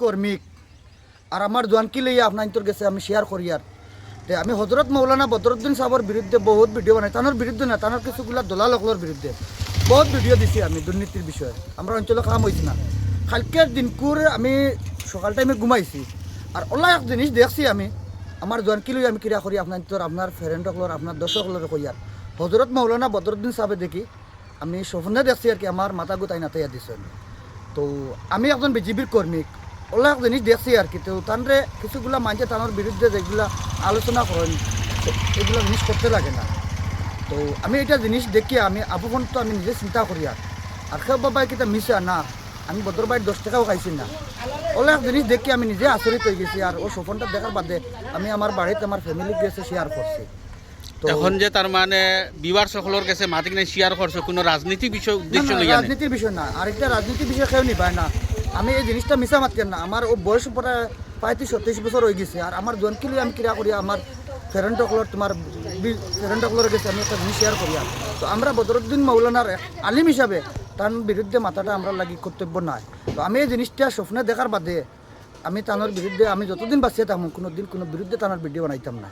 কর্মিক আর আমার জোয়ানকি লইয়া আপনার তোর গেছে আমি শেয়ার করি আর আমি হজরত মৌলানা বদরুদ্দিন সাহর বিরুদ্ধে বহুত ভিডিও বানাই তানোর বিরুদ্ধে না তানোর কিছুগুলা দলালকলর বিরুদ্ধে বহুত ভিডিও দিছি আমি দুর্নীতির বিষয়ে আমরা অঞ্চলে কাম হয়েছি না কালকের দিনকুর আমি সকাল টাইমে ঘুমাইছি আর ওলা এক জিনিস দেখছি আমি আমার জোয়ানকি লই আমি কিরা করি আপনার তোর আপনার ফ্রেন্ডকলর আপনার দর্শকলর কই আর হজরত মৌলানা বদরুদ্দিন সাহেবে দেখি আমি স্বপ্নে দেখছি আর কি আমার মাথা গুতাই নাতাইয়া দিছেন তো আমি একজন বিজেপির কর্মিক ওলা এক জিনিস দেখছি আর কি তো তানরে কিছুগুলা মানছে তানোর বিরুদ্ধে যেগুলা আলোচনা করেন এগুলো জিনিস করতে লাগে না তো আমি এটা জিনিস দেখি আমি আপন তো আমি নিজে চিন্তা করি আর কেউ বাবা কিতা মিশা না আমি বদর বাইর 10 টাকাও খাইছি না ওলা এক জিনিস দেখি আমি নিজে আচরিত হয়ে গেছি আর ও স্বপনটা দেখার বাদে আমি আমার বাড়িতে আমার ফ্যামিলি গেছে শেয়ার করছি তো এখন যে তার মানে বিবার সকলের কাছে মাটি কিনে শেয়ার করছে কোনো রাজনীতি বিষয় উদ্দেশ্য না, না, লইয়া নেই। রাজনীতির বিষয় না আরেকটা রাজনীতির বিষয় কেউ নিবায় না আমি এই জিনিসটা মিশা মাতকেন না আমার ও বয়স প্রায় 35-36 বছর হয়ে গেছে আর আমার জনকে লিয়ে আমি কিরা করি আমার ফ্রেন্ডকলর তোমার ফ্রেন্ডকলর গেছে আমি একটা জিনিস শেয়ার করি আর তো আমরা বদরুদ্দিন মৌলানার আলিম হিসাবে তার বিরুদ্ধে মাথাটা আমরা লাগি কর্তব্য নয় তো আমি এই জিনিসটা স্বপ্নে দেখার বাদে আমি তানোর বিরুদ্ধে আমি যতদিন বাঁচিয়ে থাকবো কোনো দিন কোনো বিরুদ্ধে তানোর ভিডিও বানাইতাম না।